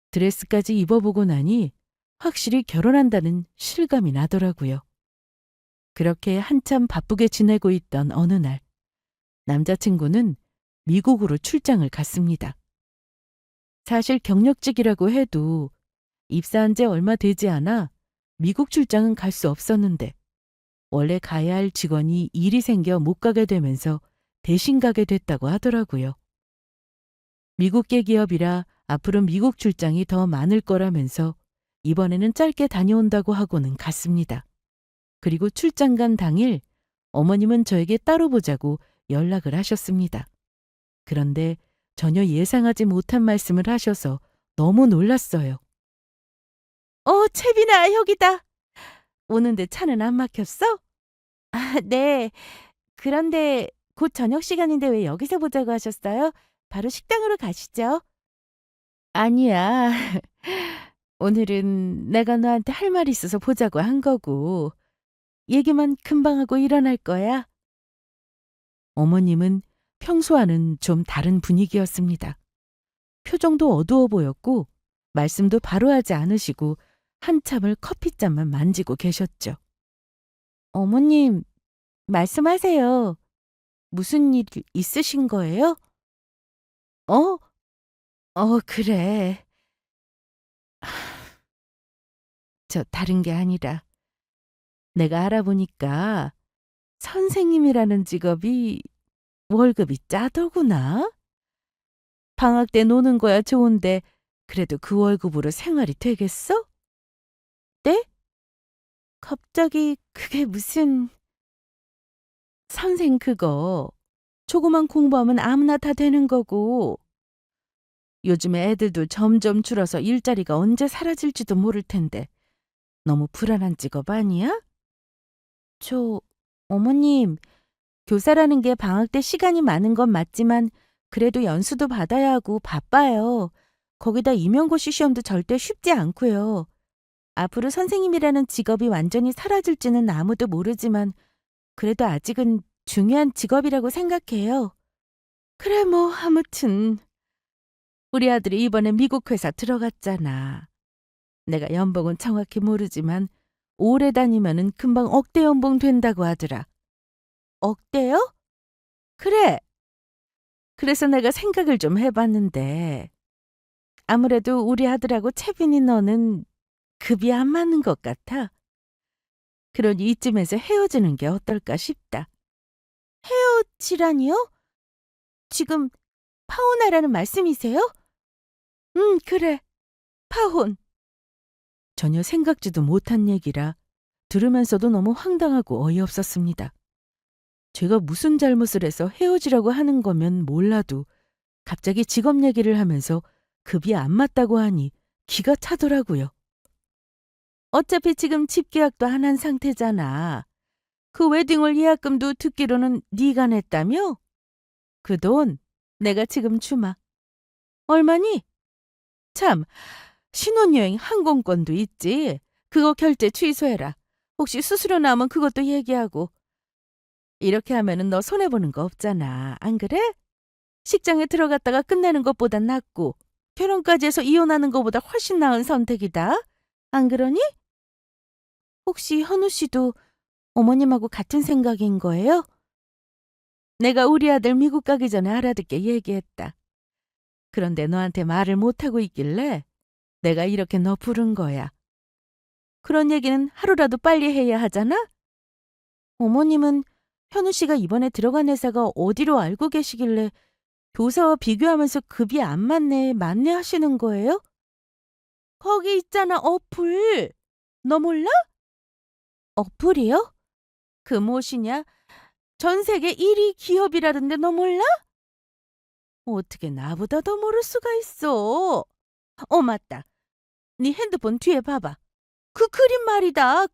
드레스까지 입어보고 나니 확실히 결혼한다는 실감이 나더라고요. 그렇게 한참 바쁘게 지내고 있던 어느 날 남자친구는 미국으로 출장을 갔습니다. 사실 경력직이라고 해도 입사한 지 얼마 되지 않아 미국 출장은 갈 수 없었는데 원래 가야 할 직원이 일이 생겨 못 가게 되면서 대신 가게 됐다고 하더라고요. 미국계 기업이라 앞으로 미국 출장이 더 많을 거라면서 이번에는 짧게 다녀온다고 하고는 갔습니다. 그리고 출장 간 당일 어머님은 저에게 따로 보자고 연락을 하셨습니다. 그런데 전혀 예상하지 못한 말씀을 하셔서 너무 놀랐어요. 채빈아, 여기다. 오는데 차는 안 막혔어? 아, 네. 그런데 곧 저녁 시간인데 왜 여기서 보자고 하셨어요? 바로 식당으로 가시죠. 아니야. 오늘은 내가 너한테 할 말이 있어서 보자고 한 거고, 얘기만 금방 하고 일어날 거야. 어머님은 평소와는 좀 다른 분위기였습니다. 표정도 어두워 보였고, 말씀도 바로 하지 않으시고, 한참을 커피잔만 만지고 계셨죠. 어머님, 말씀하세요. 무슨 일 있으신 거예요? 어? 그래. 저 다른 게 아니라 내가 알아보니까 선생님이라는 직업이 월급이 짜더구나. 방학 때 노는 거야 좋은데 그래도 그 월급으로 생활이 되겠어? 네? 갑자기 그게 무슨... 선생 그거 조그만 공부하면 아무나 다 되는 거고 요즘에 애들도 점점 줄어서 일자리가 언제 사라질지도 모를 텐데 너무 불안한 직업 아니야? 어머님, 교사라는 게 방학 때 시간이 많은 건 맞지만 그래도 연수도 받아야 하고 바빠요. 거기다 임용고시 시험도 절대 쉽지 않고요. 앞으로 선생님이라는 직업이 완전히 사라질지는 아무도 모르지만 그래도 아직은 중요한 직업이라고 생각해요. 그래 뭐 아무튼 우리 아들이 이번에 미국 회사 들어갔잖아. 내가 연봉은 정확히 모르지만 오래 다니면은 금방 억대 연봉 된다고 하더라. 억대요? 그래. 그래서 내가 생각을 좀 해봤는데 아무래도 우리 아들하고 채빈이 너는 급이 안 맞는 것 같아. 그러니 이쯤에서 헤어지는 게 어떨까 싶다. 헤어지라니요? 지금 파혼하라는 말씀이세요? 그래. 파혼. 전혀 생각지도 못한 얘기라 들으면서도 너무 황당하고 어이없었습니다. 제가 무슨 잘못을 해서 헤어지라고 하는 거면 몰라도 갑자기 직업 얘기를 하면서 급이 안 맞다고 하니 기가 차더라고요. 어차피 지금 집 계약도 안 한 상태잖아. 그 웨딩홀 예약금도 듣기로는 네가 냈다며? 그 돈 내가 지금 주마. 얼마니? 참, 신혼여행 항공권도 있지. 그거 결제 취소해라. 혹시 수수료 나오면 그것도 얘기하고. 이렇게 하면은 너 손해보는 거 없잖아. 안 그래? 식장에 들어갔다가 끝내는 것보단 낫고 결혼까지 해서 이혼하는 것보다 훨씬 나은 선택이다. 안 그러니? 혹시 현우 씨도 어머님하고 같은 생각인 거예요? 내가 우리 아들 미국 가기 전에 알아듣게 얘기했다. 그런데 너한테 말을 못하고 있길래 내가 이렇게 너 부른 거야. 그런 얘기는 하루라도 빨리 해야 하잖아? 어머님은 현우 씨가 이번에 들어간 회사가 어디로 알고 계시길래 교사와 비교하면서 급이 안 맞네, 맞네 하시는 거예요? 거기 있잖아, 어플. 너 몰라? 어플이요? 그 무엇이냐? 전 세계 1위 기업이라던데 너 몰라? 어떻게 나보다 더 모를 수가 있어? 맞다. 네 핸드폰 뒤에 봐봐. 그 그림 말이다.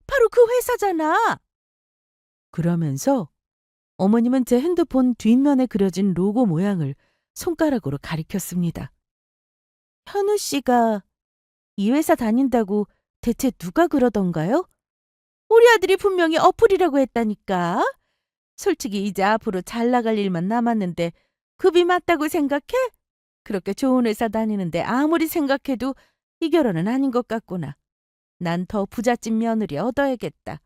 바로 그 회사잖아. 그러면서 어머님은 제 핸드폰 뒷면에 그려진 로고 모양을 손가락으로 가리켰습니다. 현우 씨가 이 회사 다닌다고 대체 누가 그러던가요? 우리 아들이 분명히 어플이라고 했다니까. 솔직히 이제 앞으로 잘 나갈 일만 남았는데 급이 맞다고 생각해? 그렇게 좋은 회사 다니는데 아무리 생각해도 이 결혼은 아닌 것 같구나. 난 더 부잣집 며느리 얻어야겠다.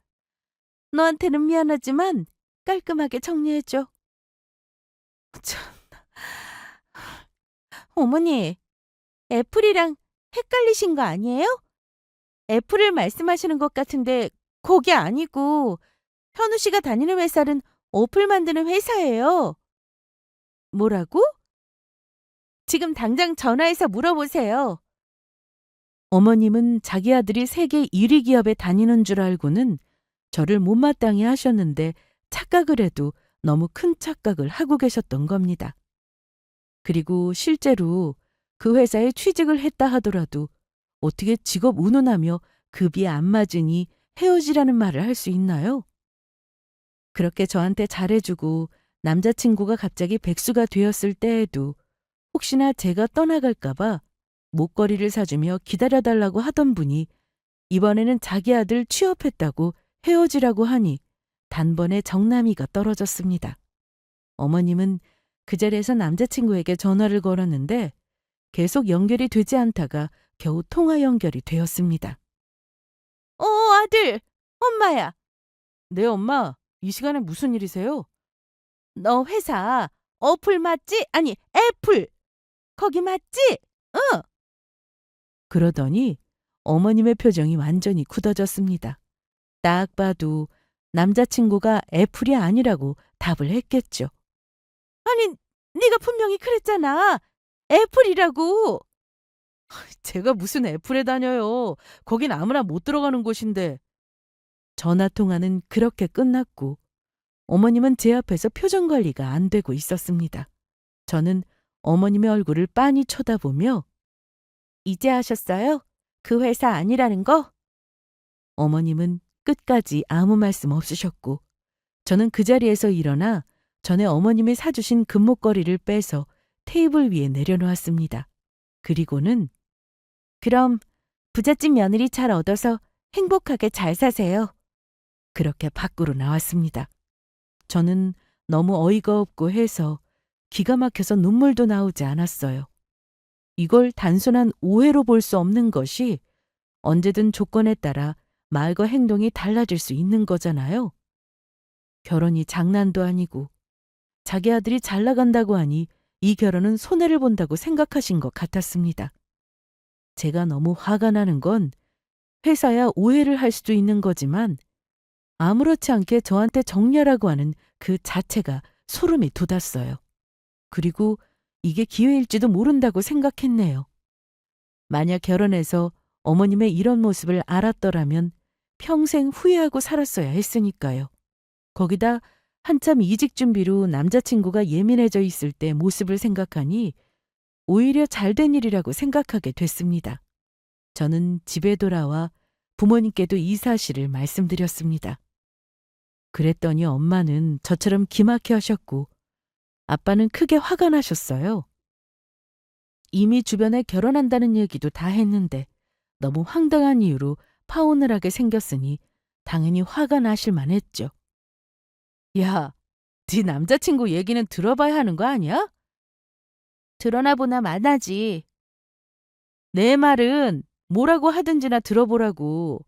너한테는 미안하지만 깔끔하게 정리해줘. 참, 어머니, 애플이랑 헷갈리신 거 아니에요? 애플을 말씀하시는 것 같은데 거기 아니고 현우 씨가 다니는 회사는 어플 만드는 회사예요. 뭐라고? 지금 당장 전화해서 물어보세요. 어머님은 자기 아들이 세계 1위 기업에 다니는 줄 알고는 저를 못마땅해 하셨는데 착각을 해도 너무 큰 착각을 하고 계셨던 겁니다. 그리고 실제로 그 회사에 취직을 했다 하더라도 어떻게 직업 운운하며 급이 안 맞으니 헤어지라는 말을 할 수 있나요? 그렇게 저한테 잘해주고 남자친구가 갑자기 백수가 되었을 때에도 혹시나 제가 떠나갈까봐 목걸이를 사주며 기다려달라고 하던 분이 이번에는 자기 아들 취업했다고 헤어지라고 하니 단번에 정남이가 떨어졌습니다. 어머님은 그 자리에서 남자친구에게 전화를 걸었는데 계속 연결이 되지 않다가 겨우 통화 연결이 되었습니다. 아들! 엄마야! 네, 엄마. 이 시간에 무슨 일이세요? 너 회사 어플 맞지? 아니, 애플! 거기 맞지? 응! 그러더니 어머님의 표정이 완전히 굳어졌습니다. 딱 봐도 남자친구가 애플이 아니라고 답을 했겠죠. 아니, 네가 분명히 그랬잖아. 애플이라고. 제가 무슨 애플에 다녀요. 거긴 아무나 못 들어가는 곳인데. 전화 통화는 그렇게 끝났고 어머님은 제 앞에서 표정 관리가 안 되고 있었습니다. 저는 어머님의 얼굴을 빤히 쳐다보며 이제 아셨어요? 그 회사 아니라는 거? 어머님은 끝까지 아무 말씀 없으셨고 저는 그 자리에서 일어나 전에 어머님이 사주신 금목걸이를 빼서 테이블 위에 내려놓았습니다. 그리고는 그럼 부잣집 며느리 잘 얻어서 행복하게 잘 사세요. 그렇게 밖으로 나왔습니다. 저는 너무 어이가 없고 해서 기가 막혀서 눈물도 나오지 않았어요. 이걸 단순한 오해로 볼 수 없는 것이 언제든 조건에 따라 말과 행동이 달라질 수 있는 거잖아요. 결혼이 장난도 아니고 자기 아들이 잘 나간다고 하니 이 결혼은 손해를 본다고 생각하신 것 같았습니다. 제가 너무 화가 나는 건 회사야 오해를 할 수도 있는 거지만 아무렇지 않게 저한테 정리하라고 하는 그 자체가 소름이 돋았어요. 그리고 이게 기회일지도 모른다고 생각했네요. 만약 결혼해서 어머님의 이런 모습을 알았더라면 평생 후회하고 살았어야 했으니까요. 거기다 한참 이직 준비로 남자친구가 예민해져 있을 때 모습을 생각하니 오히려 잘된 일이라고 생각하게 됐습니다. 저는 집에 돌아와 부모님께도 이 사실을 말씀드렸습니다. 그랬더니 엄마는 저처럼 기막혀 하셨고 아빠는 크게 화가 나셨어요. 이미 주변에 결혼한다는 얘기도 다 했는데 너무 황당한 이유로 파혼을 하게 생겼으니 당연히 화가 나실 만했죠. 야, 네 남자친구 얘기는 들어봐야 하는 거 아니야? 드러나 보나 마나지. 내 말은 뭐라고 하든지나 들어보라고.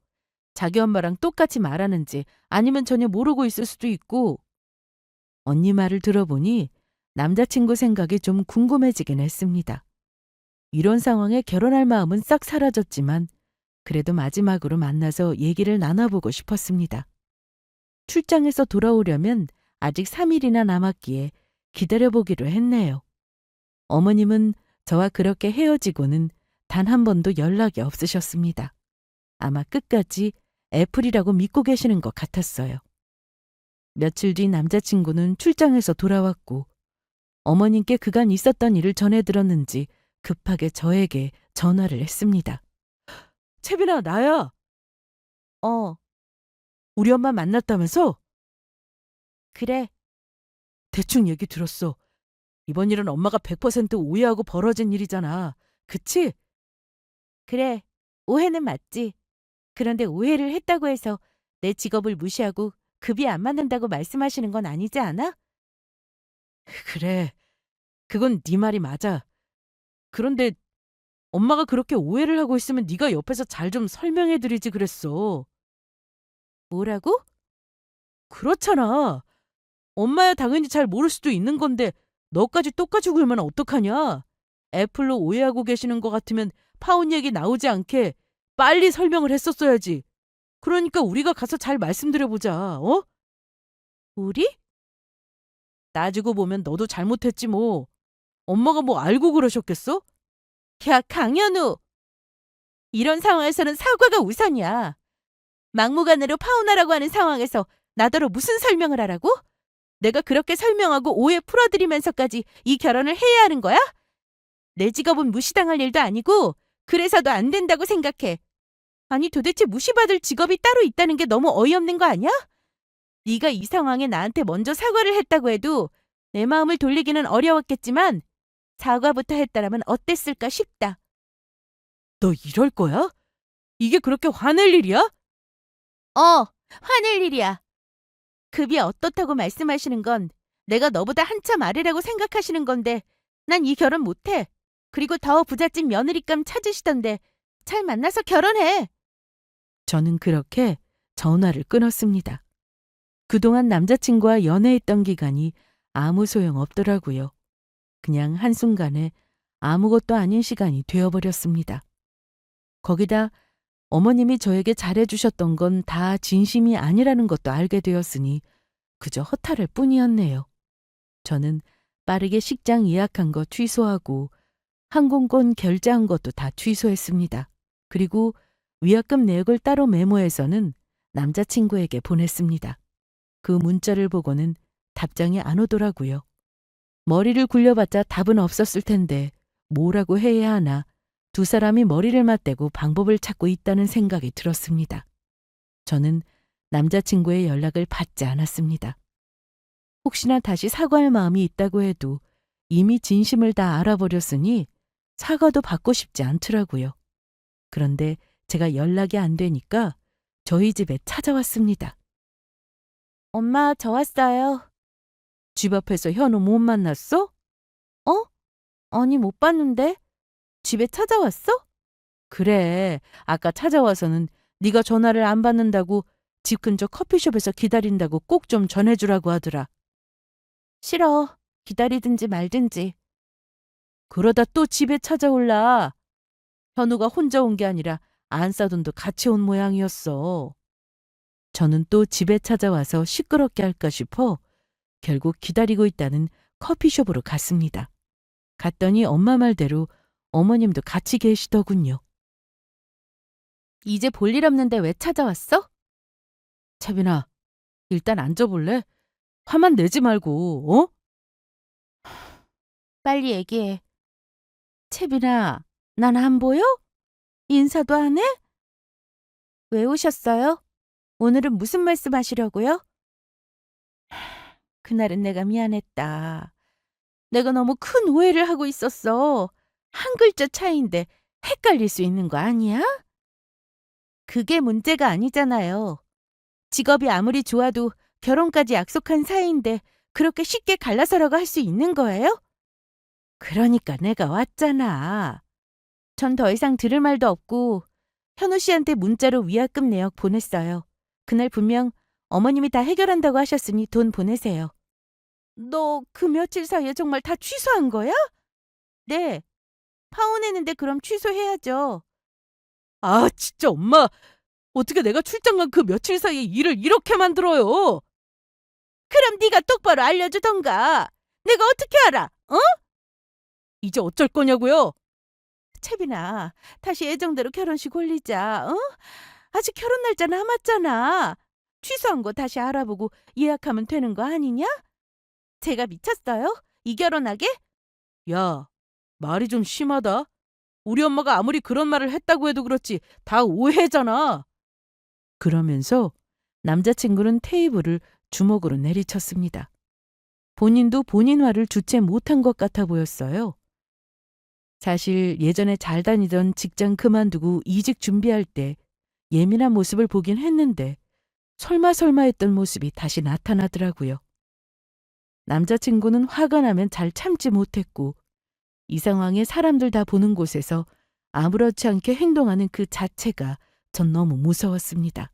자기 엄마랑 똑같이 말하는지 아니면 전혀 모르고 있을 수도 있고. 언니 말을 들어보니 남자친구 생각이 좀 궁금해지긴 했습니다. 이런 상황에 결혼할 마음은 싹 사라졌지만 그래도 마지막으로 만나서 얘기를 나눠보고 싶었습니다. 출장에서 돌아오려면 아직 3일이나 남았기에 기다려보기로 했네요. 어머님은 저와 그렇게 헤어지고는 단 한 번도 연락이 없으셨습니다. 아마 끝까지 애플이라고 믿고 계시는 것 같았어요. 며칠 뒤 남자친구는 출장에서 돌아왔고 어머님께 그간 있었던 일을 전해 들었는지 급하게 저에게 전화를 했습니다. 채빈아, 나야. 우리 엄마 만났다면서? 그래. 대충 얘기 들었어. 이번 일은 엄마가 100% 오해하고 벌어진 일이잖아. 그치? 그래. 오해는 맞지. 그런데 오해를 했다고 해서 내 직업을 무시하고 급이 안 맞는다고 말씀하시는 건 아니지 않아? 그래. 그건 네 말이 맞아. 그런데 엄마가 그렇게 오해를 하고 있으면 네가 옆에서 잘 좀 설명해드리지 그랬어. 뭐라고? 그렇잖아. 엄마야 당연히 잘 모를 수도 있는 건데 너까지 똑같이 굴면 어떡하냐? 애플로 오해하고 계시는 것 같으면 파혼 얘기 나오지 않게 빨리 설명을 했었어야지. 그러니까 우리가 가서 잘 말씀드려보자. 어? 우리? 따지고 보면 너도 잘못했지 뭐. 엄마가 뭐 알고 그러셨겠어? 야, 강현우. 이런 상황에서는 사과가 우선이야. 막무가내로 파혼하라고 하는 상황에서 나더러 무슨 설명을 하라고? 내가 그렇게 설명하고 오해 풀어드리면서까지 이 결혼을 해야 하는 거야? 내 직업은 무시당할 일도 아니고 그래서도 안 된다고 생각해. 아니 도대체 무시받을 직업이 따로 있다는 게 너무 어이없는 거 아니야? 네가 이 상황에 나한테 먼저 사과를 했다고 해도 내 마음을 돌리기는 어려웠겠지만 사과부터 했다라면 어땠을까 싶다. 너 이럴 거야? 이게 그렇게 화낼 일이야? 화낼 일이야. 급이 어떻다고 말씀하시는 건 내가 너보다 한참 아래라고 생각하시는 건데 난 이 결혼 못해. 그리고 더 부잣집 며느리감 찾으시던데 잘 만나서 결혼해. 저는 그렇게 전화를 끊었습니다. 그동안 남자친구와 연애했던 기간이 아무 소용 없더라고요. 그냥 한순간에 아무것도 아닌 시간이 되어버렸습니다. 거기다 어머님이 저에게 잘해주셨던 건 다 진심이 아니라는 것도 알게 되었으니 그저 허탈할 뿐이었네요. 저는 빠르게 식장 예약한 거 취소하고 항공권 결제한 것도 다 취소했습니다. 그리고 위약금 내역을 따로 메모해서는 남자친구에게 보냈습니다. 그 문자를 보고는 답장이 안 오더라고요. 머리를 굴려봤자 답은 없었을 텐데 뭐라고 해야 하나 두 사람이 머리를 맞대고 방법을 찾고 있다는 생각이 들었습니다. 저는 남자친구의 연락을 받지 않았습니다. 혹시나 다시 사과할 마음이 있다고 해도 이미 진심을 다 알아버렸으니 사과도 받고 싶지 않더라고요. 그런데 제가 연락이 안 되니까 저희 집에 찾아왔습니다. 엄마, 저 왔어요. 집 앞에서 현우 못 만났어? 아니, 못 봤는데. 집에 찾아왔어? 그래, 아까 찾아와서는 네가 전화를 안 받는다고 집 근처 커피숍에서 기다린다고 꼭 좀 전해주라고 하더라. 싫어. 기다리든지 말든지. 그러다 또 집에 찾아올라. 현우가 혼자 온 게 아니라 안사돈도 같이 온 모양이었어. 저는 또 집에 찾아와서 시끄럽게 할까 싶어 결국 기다리고 있다는 커피숍으로 갔습니다. 갔더니 엄마 말대로 어머님도 같이 계시더군요. 이제 볼 일 없는데 왜 찾아왔어? 채빈아, 일단 앉아볼래? 화만 내지 말고, 어? 빨리 얘기해. 채빈아, 난 안 보여? 인사도 안 해? 왜 오셨어요? 오늘은 무슨 말씀 하시려고요? 그날은 내가 미안했다. 내가 너무 큰 오해를 하고 있었어. 한 글자 차이인데 헷갈릴 수 있는 거 아니야? 그게 문제가 아니잖아요. 직업이 아무리 좋아도 결혼까지 약속한 사이인데 그렇게 쉽게 갈라서라고 할 수 있는 거예요? 그러니까 내가 왔잖아. 전 더 이상 들을 말도 없고 현우 씨한테 문자로 위약금 내역 보냈어요. 그날 분명 어머님이 다 해결한다고 하셨으니 돈 보내세요. 너 그 며칠 사이에 정말 다 취소한 거야? 네. 파혼했는데 그럼 취소해야죠. 아, 진짜 엄마. 어떻게 내가 출장 간 그 며칠 사이에 일을 이렇게 만들어요? 그럼 네가 똑바로 알려주던가. 내가 어떻게 알아? 어? 이제 어쩔 거냐고요? 채빈아, 다시 예정대로 결혼식 올리자. 어? 아직 결혼 날짜 남았잖아. 취소한 거 다시 알아보고 예약하면 되는 거 아니냐? 제가 미쳤어요? 이 결혼하게? 야, 말이 좀 심하다. 우리 엄마가 아무리 그런 말을 했다고 해도 그렇지 다 오해잖아. 그러면서 남자친구는 테이블을 주먹으로 내리쳤습니다. 본인도 본인 화를 주체 못한 것 같아 보였어요. 사실 예전에 잘 다니던 직장 그만두고 이직 준비할 때 예민한 모습을 보긴 했는데 설마 했던 모습이 다시 나타나더라고요. 남자친구는 화가 나면 잘 참지 못했고 이 상황에 사람들 다 보는 곳에서 아무렇지 않게 행동하는 그 자체가 전 너무 무서웠습니다.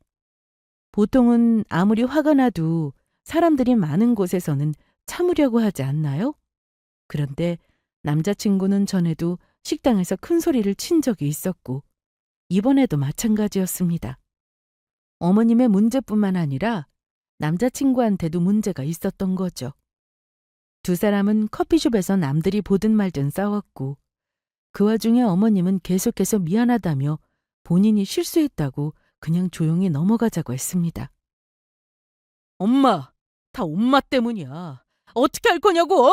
보통은 아무리 화가 나도 사람들이 많은 곳에서는 참으려고 하지 않나요? 그런데 남자친구는 전에도 식당에서 큰 소리를 친 적이 있었고 이번에도 마찬가지였습니다. 어머님의 문제뿐만 아니라 남자친구한테도 문제가 있었던 거죠. 두 사람은 커피숍에서 남들이 보든 말든 싸웠고 그 와중에 어머님은 계속해서 미안하다며 본인이 실수했다고 그냥 조용히 넘어가자고 했습니다. 엄마, 다 엄마 때문이야. 어떻게 할 거냐고?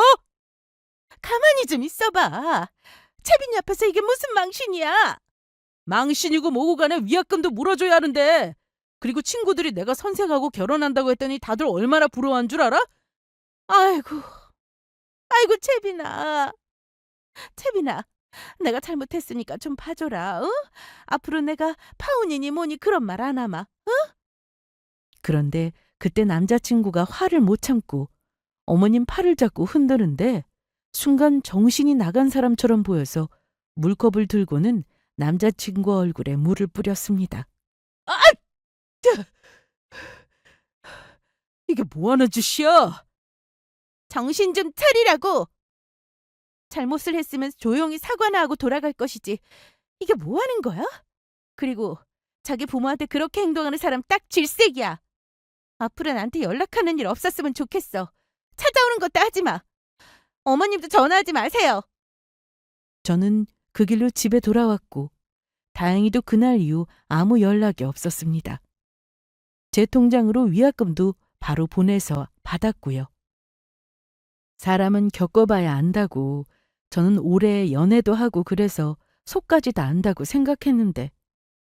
가만히 좀 있어봐. 채빈이 앞에서 이게 무슨 망신이야? 망신이고 뭐고 간에 위약금도 물어줘야 하는데. 그리고 친구들이 내가 선생하고 결혼한다고 했더니 다들 얼마나 부러워한 줄 알아? 아이고, 아이고 채빈아. 채빈아, 내가 잘못했으니까 좀 봐줘라. 어? 앞으로 내가 파혼이니 뭐니 그런 말 안 하마. 어? 그런데 그때 남자친구가 화를 못 참고 어머님 팔을 잡고 흔드는데 순간 정신이 나간 사람처럼 보여서 물컵을 들고는 남자친구 얼굴에 물을 뿌렸습니다. 아! 이게 뭐하는 짓이야? 정신 좀 차리라고! 잘못을 했으면 조용히 사과나 하고 돌아갈 것이지. 이게 뭐하는 거야? 그리고 자기 부모한테 그렇게 행동하는 사람 딱 질색이야. 앞으로 나한테 연락하는 일 없었으면 좋겠어. 찾아오는 것도 하지 마. 어머님도 전화하지 마세요. 저는 그 길로 집에 돌아왔고 다행히도 그날 이후 아무 연락이 없었습니다. 제 통장으로 위약금도 바로 보내서 받았고요. 사람은 겪어봐야 안다고 저는 올해 연애도 하고 그래서 속까지 다 안다고 생각했는데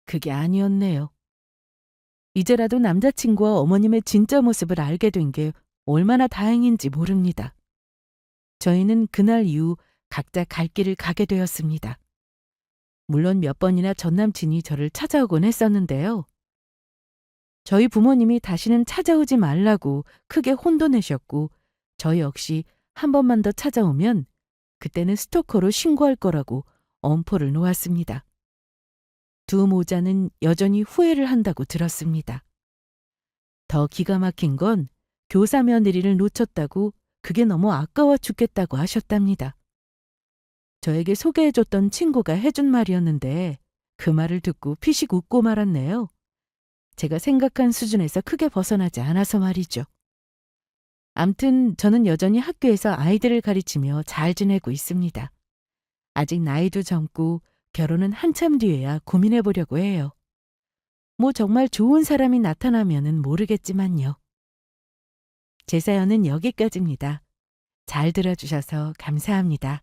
그게 아니었네요. 이제라도 남자친구와 어머님의 진짜 모습을 알게 된 게 얼마나 다행인지 모릅니다. 저희는 그날 이후 각자 갈 길을 가게 되었습니다. 물론 몇 번이나 전 남친이 저를 찾아오곤 했었는데요. 저희 부모님이 다시는 찾아오지 말라고 크게 혼도 내셨고 저 역시 한 번만 더 찾아오면 그때는 스토커로 신고할 거라고 엄포를 놓았습니다. 두 모자는 여전히 후회를 한다고 들었습니다. 더 기가 막힌 건 교사 며느리를 놓쳤다고 그게 너무 아까워 죽겠다고 하셨답니다. 저에게 소개해줬던 친구가 해준 말이었는데 그 말을 듣고 피식 웃고 말았네요. 제가 생각한 수준에서 크게 벗어나지 않아서 말이죠. 암튼 저는 여전히 학교에서 아이들을 가르치며 잘 지내고 있습니다. 아직 나이도 젊고 결혼은 한참 뒤에야 고민해 보려고 해요. 뭐 정말 좋은 사람이 나타나면은 모르겠지만요. 제 사연은 여기까지입니다. 잘 들어주셔서 감사합니다.